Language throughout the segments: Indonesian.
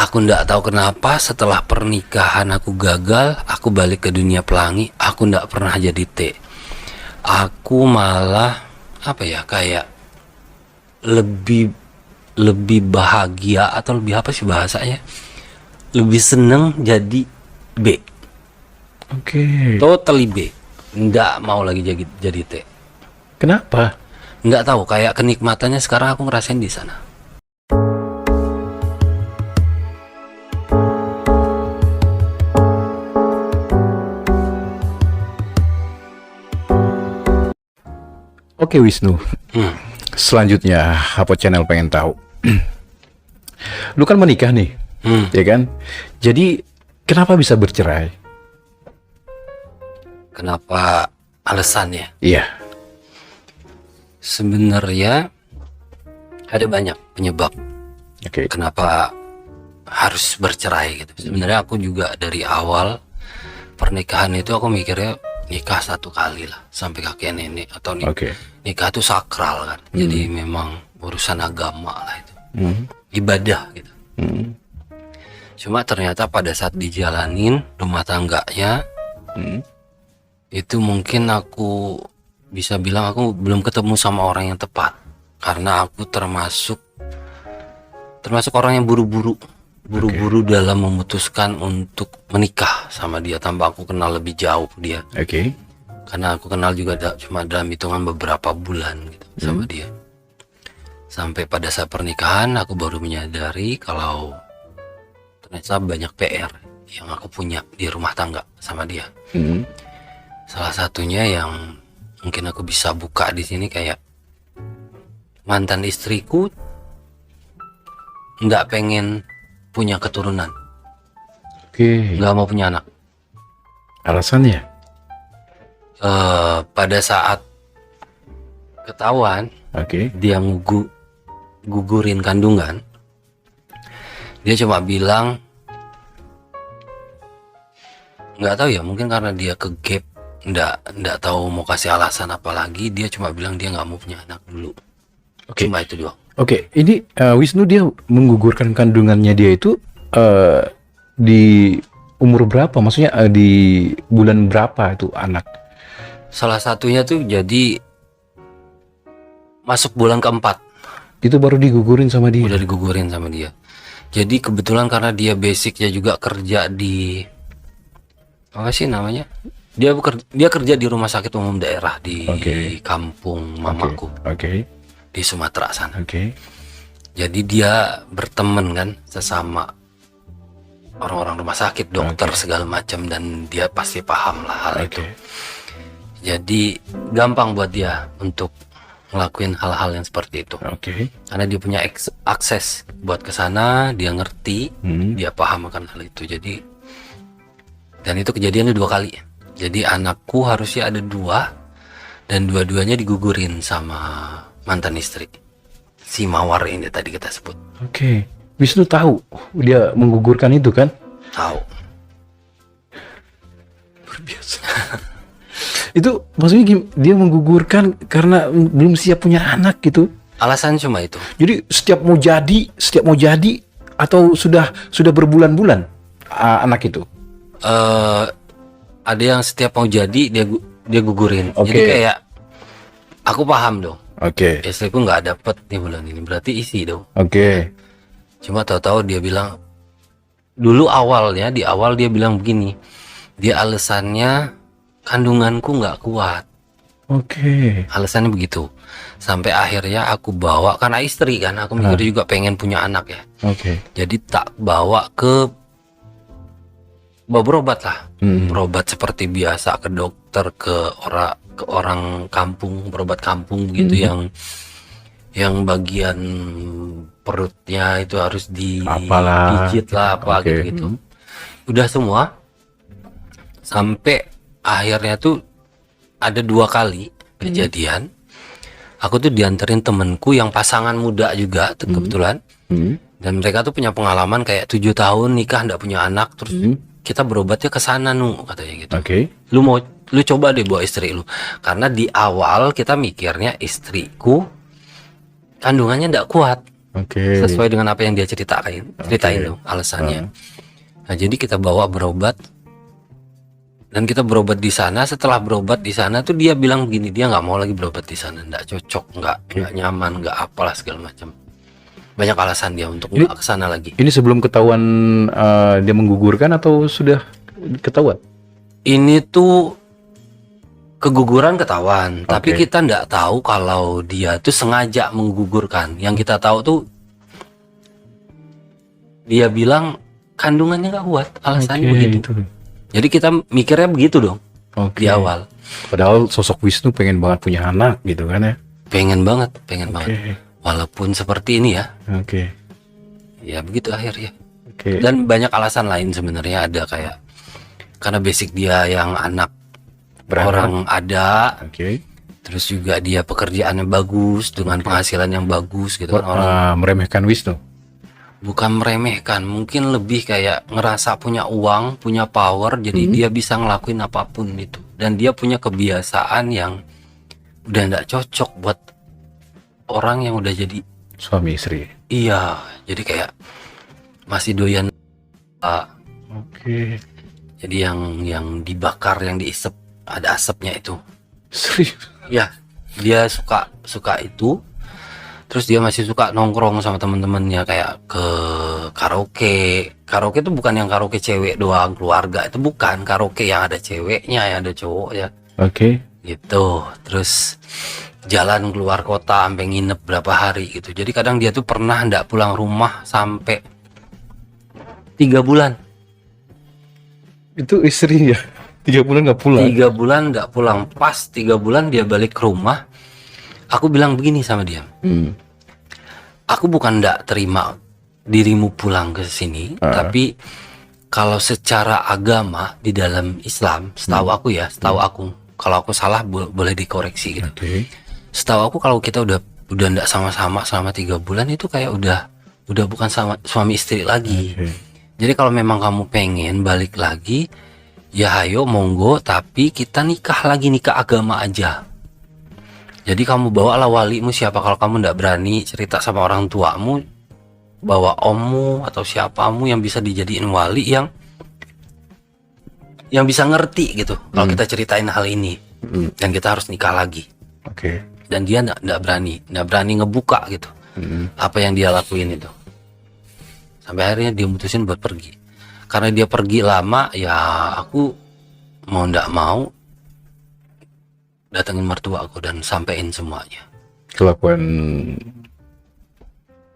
Aku ndak tahu kenapa setelah pernikahan aku gagal, aku balik ke dunia pelangi, aku ndak pernah jadi T. Aku malah apa ya, kayak lebih lebih bahagia atau lebih apa sih bahasanya? Lebih seneng jadi B. Oke. Totally B. Nggak mau lagi jadi T. Kenapa? Nggak tahu, kayak kenikmatannya sekarang aku ngerasain di sana. Oke Wisnu. Hmm. Selanjutnya, Hapo Channel pengen tahu. Lu kan menikah nih, ya kan? Jadi kenapa bisa bercerai? Kenapa alasannya? Iya. Sebenarnya ada banyak penyebab Oke. kenapa harus bercerai gitu. Sebenarnya aku juga dari awal pernikahan itu aku mikirnya nikah satu kali lah sampai kakek nenek, atau Oke. nikah itu sakral kan. Jadi memang urusan agama lah itu. Ibadah gitu. Cuma ternyata pada saat dijalanin rumah tangganya itu mungkin aku bisa bilang aku belum ketemu sama orang yang tepat, karena aku termasuk orang yang buru-buru dalam memutuskan untuk menikah sama dia tanpa aku kenal lebih jauh dia. Oke. Karena aku kenal juga cuma dalam hitungan beberapa bulan gitu sama dia. Sampai pada saat pernikahan aku baru menyadari kalau ternyata banyak PR yang aku punya di rumah tangga sama dia. Salah satunya yang mungkin aku bisa buka di sini, kayak mantan istriku nggak pengen punya keturunan, Oke. nggak mau punya anak. Alasannya? Pada saat ketahuan Oke. dia gugurin kandungan, dia cuma bilang, nggak tahu ya, mungkin karena dia ke gap, nggak tahu mau kasih alasan apa lagi, dia cuma bilang dia nggak mau punya anak dulu. Oke. Cuma itu doang. Oke, ini Wisnu dia menggugurkan kandungannya dia itu di umur berapa? Maksudnya di bulan berapa itu anak? Salah satunya tuh jadi masuk bulan keempat Itu baru digugurin sama dia. udah digugurin sama dia. Jadi kebetulan karena dia basicnya juga kerja di apa sih namanya? Dia kerja di rumah sakit umum daerah di kampung mamaku Oke. di Sumatera sana. Oke. Jadi dia berteman kan sesama orang-orang rumah sakit, dokter segala macam, dan dia pasti paham lah hal itu. Jadi gampang buat dia untuk ngelakuin hal-hal yang seperti itu. Oke. Karena dia punya akses buat ke sana, dia ngerti, dia paham akan hal itu. Jadi, dan itu kejadiannya 2 kali. Jadi anakku harusnya ada 2, dan dua-duanya digugurin sama mantan istri, si Mawar ini tadi kita sebut. Oke. Wisnu tahu dia menggugurkan itu kan? Tahu. Luar biasa. Itu maksudnya dia menggugurkan karena belum siap punya anak gitu. Alasan cuma itu. Jadi setiap mau jadi atau sudah berbulan-bulan anak itu. Ada yang setiap mau jadi dia gugurin. Oke. Jadi kayak aku paham dong. Oke. Istriku nggak dapet nih bulan ini, berarti isi dong. Oke. Cuma tahu-tahu dia bilang dulu di awal dia bilang begini, dia alasannya kandunganku nggak kuat. Oke. Alasannya begitu. Sampai akhirnya aku bawa, karena istri kan, aku mikir juga pengen punya anak ya. Oke. Jadi tak bawa berobat lah. Berobat seperti biasa, ke dokter, ke orang kampung, berobat kampung gitu, yang bagian perutnya itu harus digigit lah apa gitu. Udah semua. Sampai akhirnya tuh ada 2 kali kejadian. Aku tuh dianterin temenku yang pasangan muda juga kebetulan. Dan mereka tuh punya pengalaman kayak 7 tahun nikah nggak punya anak, terus kita berobatnya ke sana katanya gitu. Lu coba deh bawa istri lu, karena di awal kita mikirnya istriku kandungannya nggak kuat. Oke. sesuai dengan apa yang dia ceritain dong alasannya. Nah, jadi kita bawa berobat dan kita berobat di sana. Setelah berobat di sana tuh dia bilang begini, dia nggak mau lagi berobat di sana, nggak cocok, nggak nyaman, nggak apalah segala macam. Banyak alasan dia untuk nggak ke sana lagi. Ini sebelum ketahuan dia menggugurkan atau sudah ketahuan? Ini tuh keguguran ketahuan, tapi Oke. kita nggak tahu kalau dia tuh sengaja menggugurkan. Yang kita tahu tuh dia bilang kandungannya nggak kuat, alasannya Oke, begitu. itu. Jadi kita mikirnya begitu dong Oke. di awal. Padahal sosok Wisnu pengen banget punya anak gitu kan ya. Pengen banget. Oke. Walaupun seperti ini ya, Oke. ya begitu akhirnya. Oke. Dan banyak alasan lain sebenarnya, ada kayak karena basic dia yang anak Beranak. orang ada, Oke. terus juga dia pekerjaannya bagus dengan penghasilan yang bagus gitu kan. Orang Meremehkan Wisnu. bukan meremehkan, mungkin lebih kayak ngerasa punya uang, punya power, jadi dia bisa ngelakuin apapun itu. Dan dia punya kebiasaan yang udah nggak cocok buat orang yang udah jadi, Suami istri. iya, jadi kayak masih doyan, Oke. jadi yang dibakar, yang diisep ada asapnya itu. Serius. Ya, dia suka itu. Terus dia masih suka nongkrong sama temen-temennya kayak ke karaoke. Karaoke itu bukan yang karaoke cewek doang, keluarga. Itu bukan karaoke yang ada ceweknya, yang ada cowoknya Oke. gitu. Terus jalan keluar kota sampai nginep berapa hari gitu. Jadi kadang dia tuh pernah nggak pulang rumah sampai 3 bulan. Itu istri ya. 3 bulan nggak pulang. 3 bulan nggak pulang. Pas 3 bulan dia balik ke rumah. Aku bilang begini sama dia. Aku bukan nggak terima dirimu pulang ke sini, tapi kalau secara agama di dalam Islam, setahu aku ya, kalau aku salah boleh dikoreksi gitu. Oke. Setahu aku kalau kita udah nggak sama-sama selama 3 bulan itu kayak udah bukan sama suami istri lagi. Oke. Jadi kalau memang kamu pengen balik lagi, ya ayo monggo, tapi kita nikah agama aja. Jadi kamu bawalah walimu siapa, kalau kamu nggak berani cerita sama orang tuamu, bawa ommu atau siapamu yang bisa dijadiin wali, yang bisa ngerti gitu kalau kita ceritain hal ini, dan kita harus nikah lagi. Oke. Dan dia nggak berani ngebuka gitu apa yang dia lakuin itu. Sampai akhirnya dia mutusin buat pergi. Karena dia pergi lama, ya aku mau nggak mau datengin mertua aku dan sampein semuanya. Kelakuan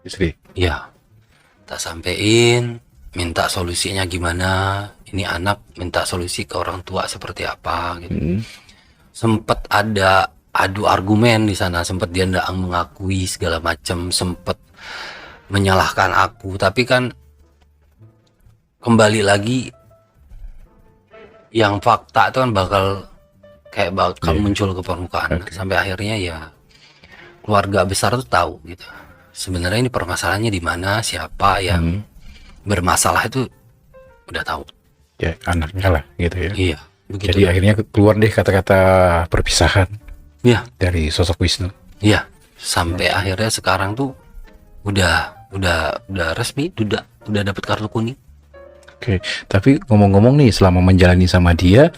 istri. Ya, tak sampein, minta solusinya gimana. Ini anak minta solusi ke orang tua seperti apa gitu. Sempet ada adu argumen di sana, sempet dia nggak mengakui segala macam, sempet menyalahkan aku, tapi kan kembali lagi yang fakta itu kan bakal muncul ke permukaan. Sampai akhirnya ya keluarga besar tuh tahu gitu. Sebenarnya ini permasalahannya di mana, siapa yang bermasalah itu udah tahu. Ya anaknya lah gitu ya. Iya, begitu. Jadi akhirnya keluar deh kata-kata perpisahan. Iya, dari sosok Wisnu. iya. Sampai akhirnya sekarang tuh udah resmi, udah dapet kartu kuning. Oke, tapi ngomong-ngomong nih, selama menjalani sama dia,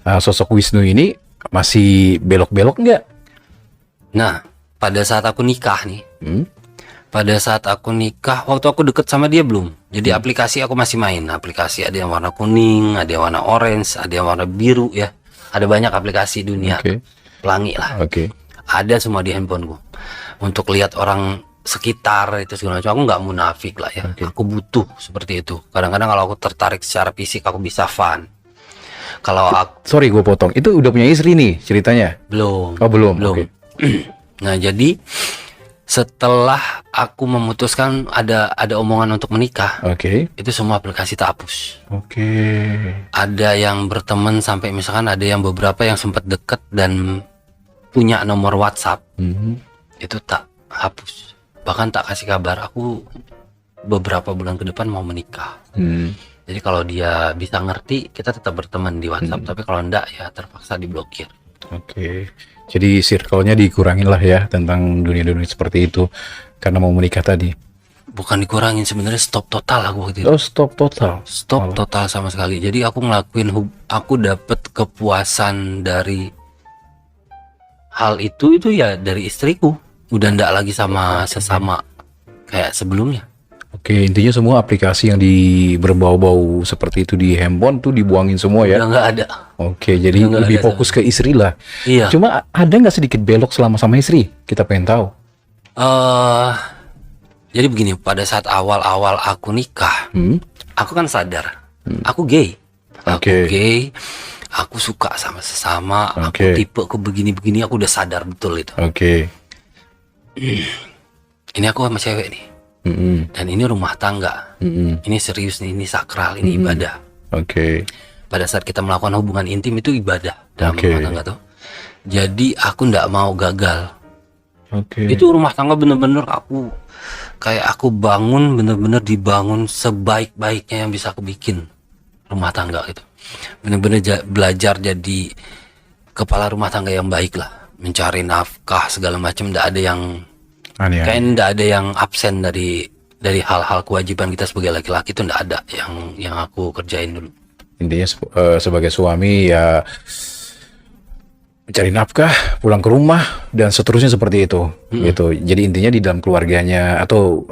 sosok Wisnu ini masih belok-belok nggak? Nah, pada saat aku nikah nih, waktu aku deket sama dia belum. Jadi aplikasi aku masih main. Aplikasi ada yang warna kuning, ada yang warna orange, ada yang warna biru ya. Ada banyak aplikasi dunia. Oke. Pelangi lah. Oke. Ada semua di handphoneku. Untuk lihat orang sekitar itu segala macam. Aku nggak munafik lah ya. Aku butuh seperti itu. Kadang-kadang kalau aku tertarik secara fisik, aku bisa fun. Kalau aku Sorry gue potong. Itu udah punya istri nih ceritanya? belum. Oh belum. Oke. Nah jadi setelah aku memutuskan ada omongan untuk menikah, Oke. itu semua aplikasi tak hapus. Oke. Ada yang berteman sampai misalkan ada yang beberapa yang sempat deket dan punya nomor WhatsApp, itu tak hapus. Bahkan tak kasih kabar aku beberapa bulan ke depan mau menikah. Jadi kalau dia bisa ngerti, kita tetap berteman di WhatsApp. Tapi kalau enggak ya terpaksa diblokir. Oke. Jadi circle-nya dikurangin lah ya tentang dunia-dunia seperti itu karena mau menikah tadi. Bukan dikurangin, sebenarnya stop total aku waktu itu. Oh, stop total. Stop total sama sekali. Jadi aku ngelakuin aku dapet kepuasan dari hal itu ya dari istriku. Udah ndak lagi sama sesama kayak sebelumnya. Oke, intinya semua aplikasi yang berbau-bau seperti itu di handphone tuh dibuangin semua ya. Udah nggak ada. Oke, jadi Udah nggak lebih ada fokus ke istri lah. Iya. Cuma ada nggak sedikit belok selama sama istri? Kita pengen tahu. Jadi begini, pada saat awal-awal aku nikah, aku kan sadar, aku gay. Aku Oke. gay, aku suka sama sesama, aku Oke. tipe aku begini-begini, aku udah sadar betul itu. Oke. Ini aku sama cewek nih, Mm-mm. dan ini rumah tangga. Mm-mm. Ini serius nih, ini sakral, ini ibadah. Oke. Pada saat kita melakukan hubungan intim itu ibadah dalam Oke. rumah tangga tuh. Jadi aku ndak mau gagal. Oke. Itu rumah tangga bener-bener aku bangun, bener-bener dibangun sebaik-baiknya yang bisa aku bikin rumah tangga gitu. Bener-bener belajar jadi kepala rumah tangga yang baik lah, mencari nafkah segala macam. Ndak ada yang Aneh. kayak ndak ada yang absen dari hal-hal kewajiban kita sebagai laki-laki. Itu ndak ada yang aku kerjain dulu. Intinya sebagai suami ya mencari nafkah, pulang ke rumah dan seterusnya seperti itu, gitu. Jadi intinya di dalam keluarganya atau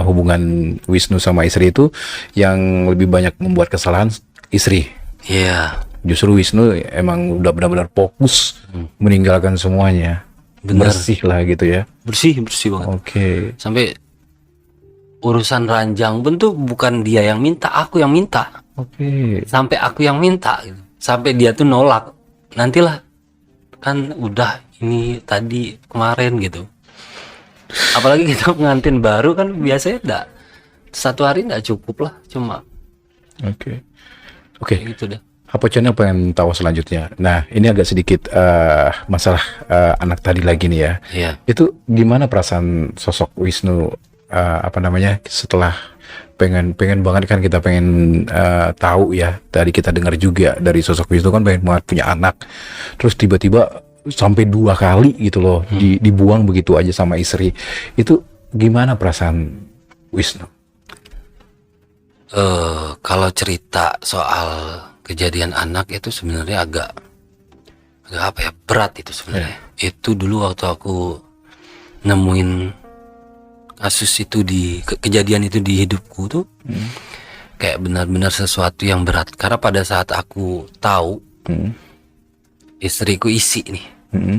hubungan Wisnu sama istri itu yang lebih banyak membuat kesalahan istri. Iya. Justru Wisnu emang udah benar-benar fokus meninggalkan semuanya, Bener. bersih lah gitu ya. Bersih banget. Oke. Sampai urusan ranjang pun tuh bukan dia yang minta, aku yang minta. Oke. Sampai aku yang minta gitu. Sampai dia tuh nolak. Nantilah, kan udah ini tadi kemarin gitu. Apalagi kita pengantin baru kan biasanya enggak, satu hari enggak cukup lah, cuma Oke. kayak gitu deh. Apa channel pengen tahu selanjutnya? Nah, ini agak sedikit masalah anak tadi lagi nih ya. Iya. Itu gimana perasaan sosok Wisnu setelah pengen banget kan kita pengen tahu ya, tadi kita dengar juga dari sosok Wisnu kan pengen banget punya anak, terus tiba-tiba sampai 2 kali gitu loh dibuang begitu aja sama istri. Itu gimana perasaan Wisnu? Kalau cerita soal kejadian anak itu sebenarnya agak apa ya, berat itu sebenarnya. Itu dulu waktu aku nemuin kasus itu kejadian itu di hidupku tuh kayak benar-benar sesuatu yang berat, karena pada saat aku tahu istriku isi nih,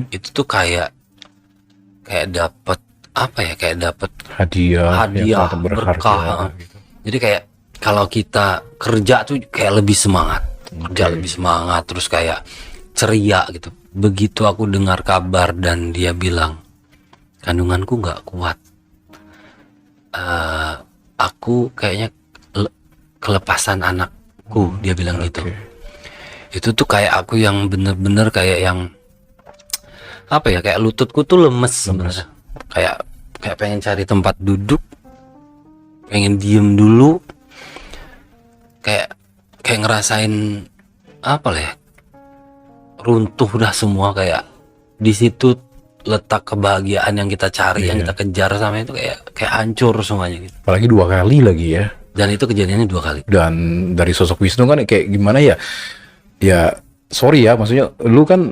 itu tuh kayak dapat apa ya, kayak dapat Hadiah yang sangat berkah. gitu. Jadi kayak kalau kita kerja tuh kayak lebih semangat, kerja lebih semangat, terus kayak ceria gitu. Begitu aku dengar kabar dan dia bilang kandunganku nggak kuat, aku kayaknya kelepasan anakku, dia bilang gitu. Itu tuh kayak aku yang bener-bener kayak yang apa ya, kayak lututku tuh lemes sebenarnya. Kayak pengen cari tempat duduk, pengen diem dulu, kayak ngerasain apa lah ya, runtuh dah semua. Kayak di situ letak kebahagiaan yang kita cari, yang kita kejar sama itu kayak hancur semuanya gitu. Apalagi 2 kali lagi ya. Dan itu kejadiannya 2 kali. Dan dari sosok Wisnu kan kayak gimana ya? Ya sorry ya, maksudnya lu kan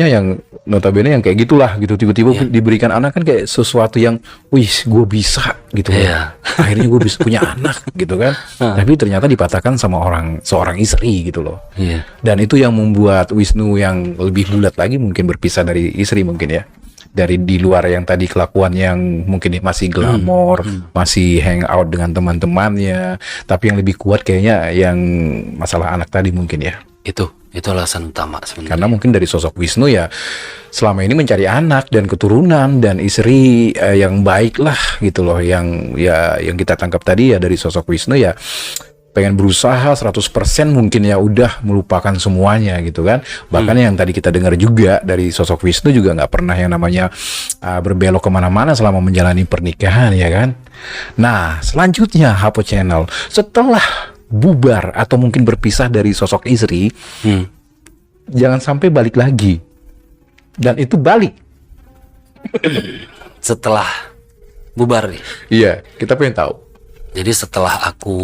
yang notabene yang kayak gitulah gitu, tiba-tiba diberikan anak kan kayak sesuatu yang wih gue bisa gitu Iya. akhirnya gue bisa punya anak gitu kan. Tapi ternyata dipatahkan sama seorang istri gitu loh. Iya. Dan itu yang membuat Wisnu yang lebih bulat lagi mungkin berpisah dari istri mungkin ya. Dari di luar yang tadi kelakuan yang mungkin masih glamor, masih hang out dengan teman-temannya, tapi yang lebih kuat kayaknya yang masalah anak tadi mungkin ya. Itu alasan utama sebenarnya. Karena mungkin dari sosok Wisnu ya selama ini mencari anak dan keturunan dan istri yang baik lah gitu loh, yang kita tangkap tadi ya dari sosok Wisnu ya pengen berusaha 100% mungkin ya udah melupakan semuanya gitu kan. Bahkan yang tadi kita dengar juga dari sosok Wisnu juga nggak pernah yang namanya berbelok kemana-mana selama menjalani pernikahan ya kan. Nah selanjutnya Hapo Channel setelah bubar atau mungkin berpisah dari sosok istri, jangan sampai balik lagi. Dan itu balik. Setelah bubar nih. Iya, kita pengen tahu. Jadi setelah aku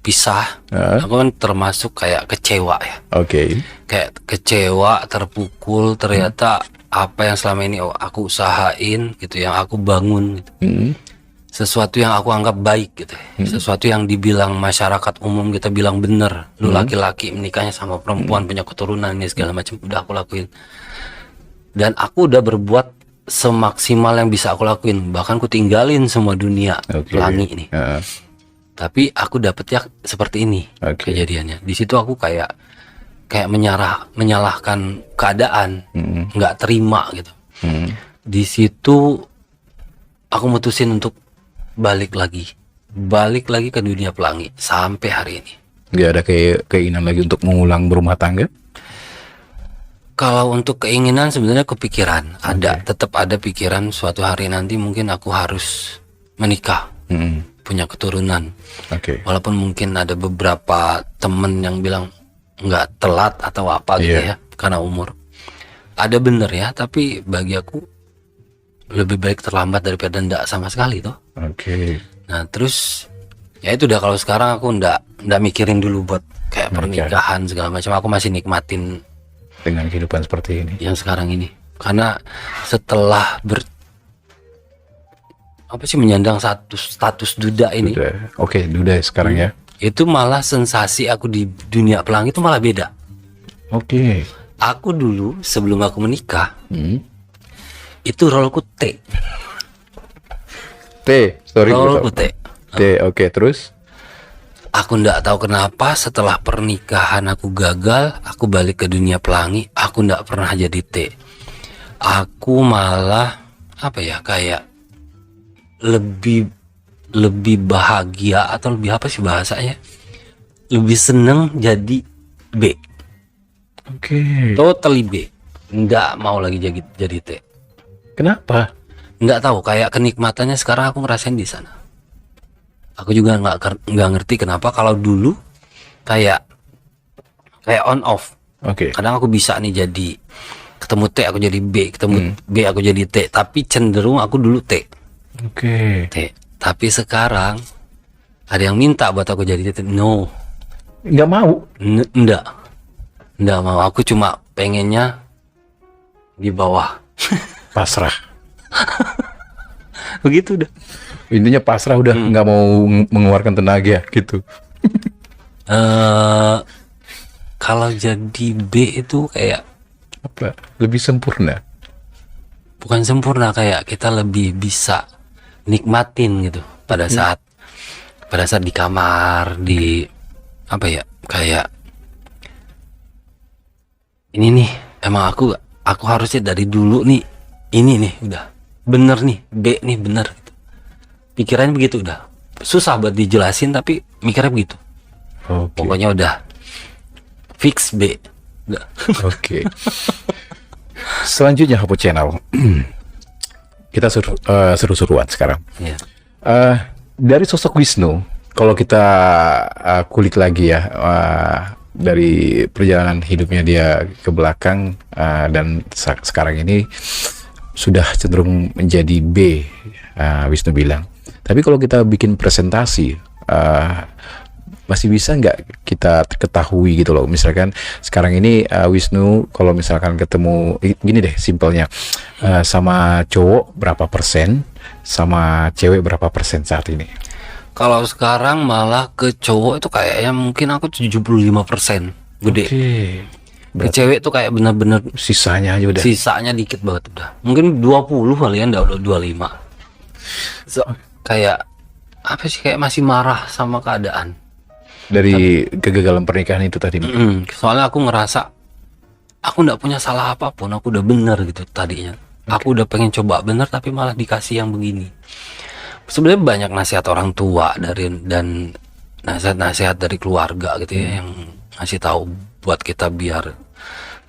pisah, aku kan termasuk kayak kecewa ya. Oke. Kayak kecewa, terpukul, ternyata apa yang selama ini aku usahain gitu, yang aku bangun gitu. Sesuatu yang aku anggap baik gitu. Sesuatu yang dibilang masyarakat umum kita bilang bener. Lu laki-laki menikahnya sama perempuan punya keturunan ini segala macam, udah aku lakuin. Dan aku udah berbuat semaksimal yang bisa aku lakuin. Bahkan aku tinggalin semua dunia pelangi ini. Tapi aku dapetnya seperti ini kejadiannya. Di situ aku kayak menyalahkan keadaan, nggak terima gitu. Di situ aku mutusin untuk balik lagi ke dunia pelangi sampai hari ini. Nggak ada keinginan lagi untuk mengulang berumah tangga? Kalau untuk keinginan sebenarnya kepikiran, tetap ada pikiran suatu hari nanti mungkin aku harus menikah, punya keturunan. Walaupun mungkin ada beberapa temen yang bilang nggak telat atau apa gitu ya, karena umur. Ada bener ya, tapi bagi aku lebih baik terlambat daripada ndak sama sekali toh. Nah terus ya itu udah, kalau sekarang aku ndak mikirin dulu buat kayak pernikahan segala macam. Aku masih nikmatin dengan kehidupan seperti ini yang sekarang ini, karena setelah menyandang status duda ini. Duda sekarang ya. Itu malah sensasi aku di dunia pelangi itu malah beda. Aku dulu sebelum aku menikah, itu rolku T. Rolku T. Terus? Aku ndak tahu kenapa setelah pernikahan aku gagal, aku balik ke dunia pelangi, aku ndak pernah jadi T. Aku malah kayak lebih bahagia, atau lebih apa sih bahasanya? Lebih seneng jadi B. Totally B. Nggak mau lagi jadi T. Kenapa? Nggak tahu, kayak kenikmatannya sekarang aku ngerasain di sana. Aku juga nggak ngerti kenapa. Kalau dulu kayak on off. Kadang aku bisa nih jadi ketemu T aku jadi B, ketemu B aku jadi T. Tapi cenderung aku dulu T. T. Tapi sekarang ada yang minta buat aku jadi T. No. Nggak mau? Nggak mau. Aku cuma pengennya di bawah. Pasrah. Begitu udah. Intinya pasrah udah, nggak mau mengeluarkan tenaga gitu. Kalau jadi B itu kayak apa? Lebih sempurna. Bukan sempurna, kayak kita lebih bisa nikmatin gitu pada saat di kamar, di kayak ini nih, emang aku harusnya dari dulu nih ini nih udah bener nih, B nih bener gitu. Pikirannya begitu, udah susah buat dijelasin tapi mikirnya begitu. Pokoknya udah fix B udah. Selanjutnya Hapo Channel. Kita seru-seruan sekarang. Dari sosok Wisnu, kalau kita kulik lagi ya, dari perjalanan hidupnya dia ke belakang, dan sekarang ini sudah cenderung menjadi B, Wisnu bilang. Tapi kalau kita bikin presentasi, masih bisa nggak kita ketahui gitu loh, misalkan sekarang ini Wisnu kalau misalkan ketemu, gini deh simpelnya, sama cowok berapa persen, sama cewek berapa persen saat ini? Kalau sekarang malah ke cowok itu kayaknya mungkin aku 75% gede. Ke cewek tuh kayak bener-bener sisanya aja udah. Sisanya dikit banget udah. Mungkin 20 kali ya, udah 25. Kayak apa sih, kayak masih marah sama keadaan. Dari kegagalan pernikahan itu tadi. Soalnya aku ngerasa aku nggak punya salah apapun, aku udah bener gitu tadinya. Aku udah pengen coba bener tapi malah dikasih yang begini. Sebenarnya banyak nasihat orang tua dan nasihat dari keluarga gitu ya, yang ngasih tahu buat kita biar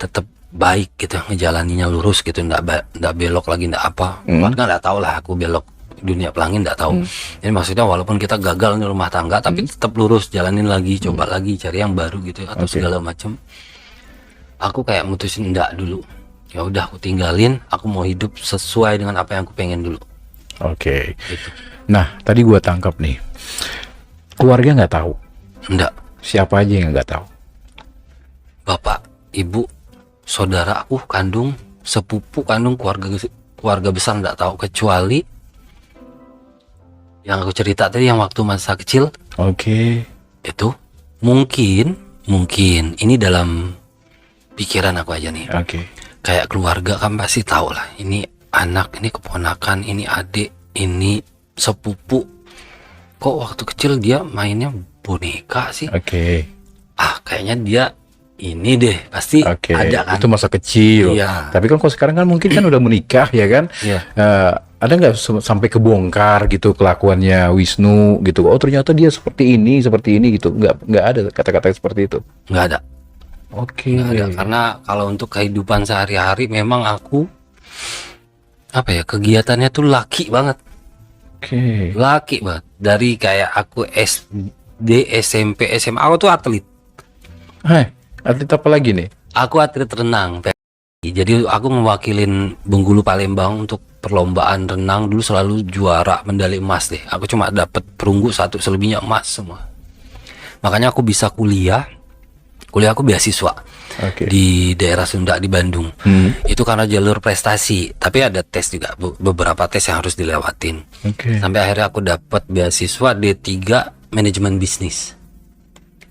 tetap baik gitu, ngejalaninya lurus gitu, nggak belok lagi, nggak apa. Nggak tahu lah aku belok dunia pelangi, nggak tahu. Jadi maksudnya walaupun kita gagal di rumah tangga tapi tetap lurus, jalanin lagi, coba lagi, cari yang baru gitu atau segala macam. aku kayak mutusin enggak dulu. Ya udah aku tinggalin, aku mau hidup sesuai dengan apa yang aku pengen dulu. Oke. Gitu. Nah, tadi gua tangkap nih. Keluarga nggak tahu. Enggak. Siapa aja yang nggak tahu? Bapak, ibu, saudara aku kandung, sepupu kandung, keluarga besar enggak tahu, kecuali yang aku cerita tadi yang waktu masa kecil Oke. itu mungkin ini dalam pikiran aku aja nih. Oke. Kayak keluarga kan pasti tahu lah, ini anak, ini keponakan, ini adik, ini sepupu. Kok waktu kecil dia mainnya boneka sih? Oke. Kayaknya dia ini deh, pasti Oke. ada kan. Itu masa kecil. Iya. Tapi kan kalau sekarang kan mungkin kan udah menikah ya kan? Iya. Ada nggak sampai kebongkar gitu kelakuannya Wisnu gitu? Oh ternyata dia seperti ini gitu. Nggak ada kata-kata seperti itu. Nggak ada. Oke. Nggak ada, karena kalau untuk kehidupan sehari-hari memang aku kegiatannya tuh laki banget. Oke. Laki banget. Dari kayak aku SD, SMP, SMA aku tuh atlet. Atlet apa lagi nih? Aku atlet renang. Jadi aku mewakilin Bengkulu Palembang untuk perlombaan renang, dulu selalu juara medali emas deh. Aku cuma dapat perunggu 1, selebihnya emas semua. Makanya aku bisa kuliah aku beasiswa. Oke. Di daerah Sunda di Bandung. Itu karena jalur prestasi, tapi ada tes juga, beberapa tes yang harus dilewatin. Oke. Sampai akhirnya aku dapat beasiswa D3 manajemen bisnis.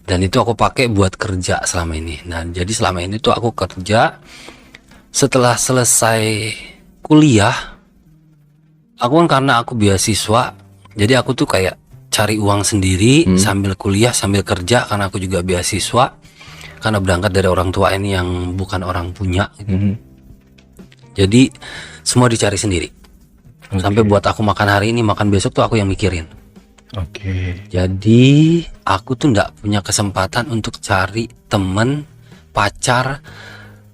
Dan itu aku pakai buat kerja selama ini. Nah, jadi selama ini tuh aku kerja. Setelah selesai kuliah, aku kan karena aku beasiswa, jadi aku tuh kayak cari uang sendiri sambil kuliah, sambil kerja, karena aku juga beasiswa. Karena berangkat dari orang tua ini yang bukan orang punya gitu. Jadi semua dicari sendiri. Sampai buat aku makan hari ini, makan besok tuh aku yang mikirin. Oke. Jadi aku tuh nggak punya kesempatan untuk cari temen, pacar,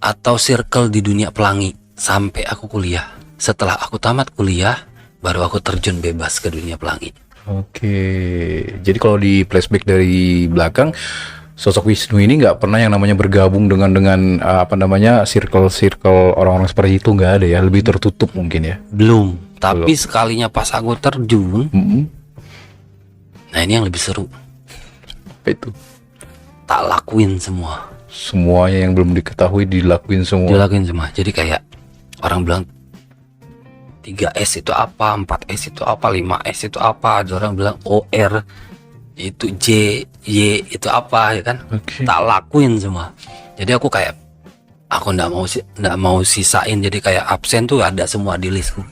atau circle di dunia pelangi sampai aku kuliah. Setelah aku tamat kuliah, baru aku terjun bebas ke dunia pelangi. Oke. Jadi kalau di flashback dari belakang, sosok Wisnu ini nggak pernah yang namanya bergabung dengan circle orang-orang seperti itu, nggak ada ya, lebih tertutup mungkin ya. Belum. Tapi sekalinya pas aku terjun, nah ini yang lebih seru. Apa itu? Tak lakuin semua. Semuanya yang belum diketahui dilakuin semua. Dilakuin semua. Jadi kayak orang bilang 3S itu apa, 4S itu apa, 5S itu apa. Ada orang bilang OR itu J, Y itu apa, ya kan? Oke. Tak lakuin semua. Jadi aku kayak aku nggak mau sisain, jadi kayak absen tuh ada semua di listku.